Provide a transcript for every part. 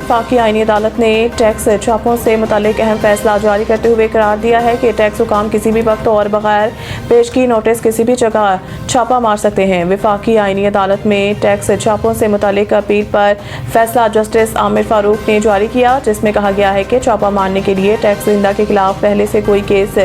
वफाकी आईनी अदालत ने टैक्स छापों से मुतालिक अहम फैसला जारी करते हुए करार दिया है कि टैक्स हुकाम किसी भी वक्त और बगैर पेशगी नोटिस किसी भी जगह छापा मार सकते हैं। वफाकी आईनी अदालत में टैक्स छापों से मुतालिक अपील पर फैसला जस्टिस आमिर फारूक ने जारी किया, जिसमें कहा गया है कि छापा मारने के लिए टैक्स दहिंदा के खिलाफ पहले से कोई केस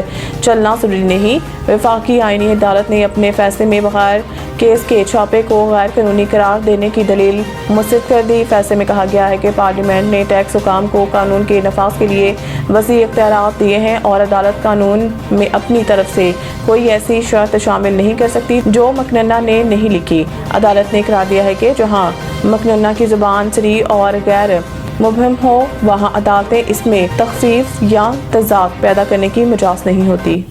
चलना जरूरी नहीं। वफाकी आईनी अदालत ने अपने फैसले में बगैर केस के छापे को गैर कानूनी करार देने की दलील मुस्तरद कर दी। फैसले में कहा गया है कि पार्लियामेंट ने टैक्स हुकाम को कानून के नफाज के लिए वसी इख्तियारात दिए हैं और अदालत कानून में अपनी तरफ से कोई ऐसी शर्त शामिल नहीं कर सकती जो मकनना ने नहीं लिखी। अदालत ने करार दिया है कि जहां मकनना की जुबान सरी और गैर मुबहम हो, वहां अदालतें इसमें तखफीफ या तजाद पैदा करने की मजाज नहीं होती।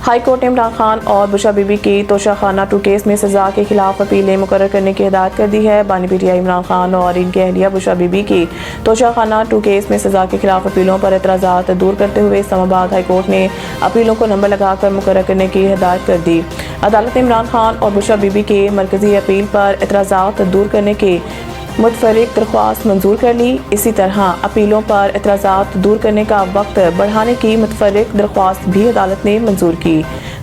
हाई कोर्ट ने इमरान खान और बुशरा बीबी की तोशाखाना 2 केस में सजा के खिलाफ अपीलें मुकर्रर करने की हिदायत कर दी है। बानी पीटीआई इमरान खान और इनकी अहलिया बुशरा बीबी की तोशाखाना 2 केस में सजा के खिलाफ अपीलों पर एतराज़ात दूर करते हुए इस्लामाबाद हाई कोर्ट ने अपीलों को नंबर लगाकर मुकर्रर करने की हिदायत कर दी। अदालत ने इमरान खान और बुशरा बीबी के मरकजी अपील पर एतराज़ात दूर करने की मुतफर्रिक दरख्वास्त मंजूर कर ली। इसी तरह अपीलों पर एतराज़ात दूर करने का वक्त बढ़ाने की मुतफर्रिक दरख्वास्त भी अदालत ने मंजूर की।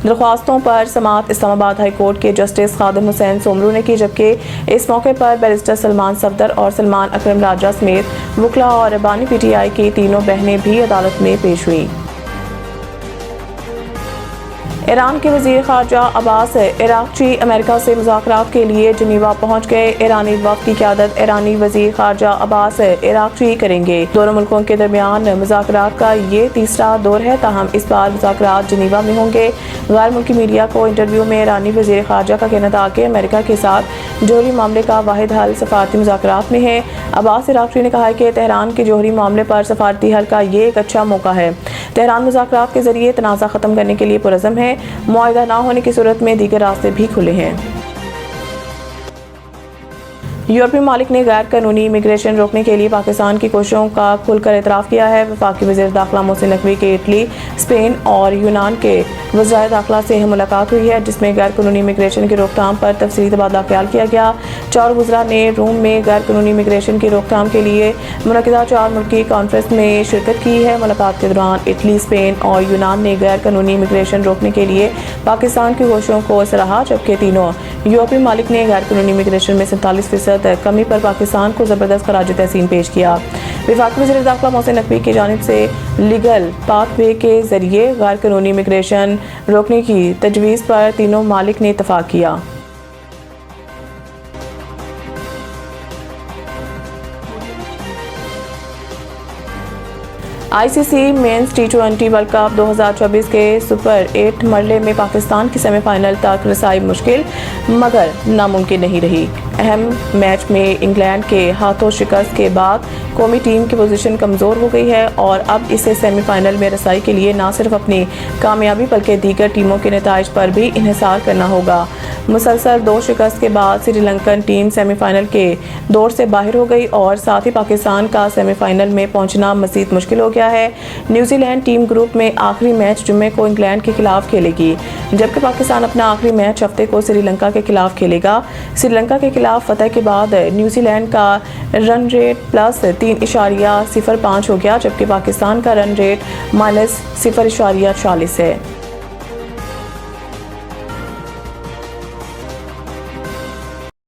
दरख्वास्तों पर समाअत इस्लामाबाद हाई कोर्ट के जस्टिस खादिम हुसैन सोमरू ने की, जबकि इस मौके पर बैरिस्टर सलमान सफदर और सलमान अकरम राजा समेत वकला और बानी पीटीआई की तीनों बहनें भी अदालत में पेश हुई। ईरान के वज़ीर ख़ारजा अब्बास इराक़ची अमेरिका से मुज़ाकरात के लिए जनीवा पहुँच गए। ईरानी वफ़द की क़यादत ईरानी वज़ीर ख़ारजा अब्बास इराक़ची करेंगे। दोनों मुल्कों के दरमियान मुज़ाकरात का ये तीसरा दौर है, ताहम इस बार मुज़ाकरात जनीवा में होंगे। गैर मुल्की मीडिया को इंटरव्यू में ईरानी वज़ीर ख़ारजा का कहना था कि अमेरिका के साथ जोहरी मामले का वाहिद हल सफारती मुज़ाकरात में है। अब्बास इराक़ची ने कहा है कि तेहरान के जोहरी मामले पर सफारती हल का ये एक अच्छा मौका है। तेहरान मुज़ाकरात के ज़रिए तनाज़ा ख़त्म करने के लिए पुरज़्म है। मुआहिदा ना होने की सूरत में दीगर रास्ते भी खुले हैं। यूरोपीय ममालिक ने गैर कानूनी इमिग्रेशन रोकने के लिए पाकिस्तान की कोशिशों का खुलकर एतराफ़ किया है। वफाकी वज़ीर दाखिला मोहसिन नकवी के इटली, स्पेन और यूनान के वज़राए दाखिला से मुलाकात हुई है, जिसमें गैर कानूनी इमिग्रेशन की रोकथाम पर तफसीली तबादला ख्याल किया गया। 4 वज़रा ने रोम में गैर कानूनी इमिग्रेशन की रोकथाम के लिए मुनक़िदा 4 मुल्की कॉन्फ्रेंस में शिरकत की है। मुलाकात के दौरान इटली, स्पेन और यूनान ने गैर कानूनी इमिग्रेशन रोकने के लिए पाकिस्तान की कोशिशों को सराहा, जबकि तीनों यूरोपीय ममालिक ने गैर कानूनी इमिग्रेशन में 47% कमी पर पाकिस्तान को ज़बरदस्त खराज तहसीन पेश किया। वफाकी वज़ीर दाखिला मोहसिन नकवी की जानिब से लीगल पाथवे के ज़रिए गैर कानूनी इमिग्रेशन रोकने की तजवीज़ पर तीनों ममालिक ने इत्तफ़ाक़ किया। ICC men's T20 world cup 2024 के सुपर 8 मरहले में पाकिस्तान की सेमीफाइनल तक रसाई मुश्किल मगर नामुमकिन नहीं रही। अहम मैच में इंग्लैंड के हाथों शिकस्त के बाद कौमी टीम की पोजीशन कमज़ोर हो गई है और अब इसे सेमीफाइनल में रसाई के लिए न सिर्फ अपनी कामयाबी बल्कि दीगर टीमों के नताइज पर भी इन्हिसार करना होगा। मुसलसल 2 शिकस्त के बाद श्रीलंकन टीम सेमीफाइनल के दौर से बाहर हो गई और साथ ही पाकिस्तान का सेमीफाइनल में पहुंचना मज़ीद मुश्किल हो गया है। न्यूजीलैंड टीम ग्रुप में आखिरी मैच जुम्मे को इंग्लैंड के खिलाफ खेलेगी, जबकि पाकिस्तान अपना आखिरी मैच हफ्ते को श्रीलंका के खिलाफ खेलेगा। श्रीलंका के खिलाफ फतह के बाद न्यूजीलैंड का रन रेट +3.05 हो गया, जबकि पाकिस्तान का रन रेट -0.40 है।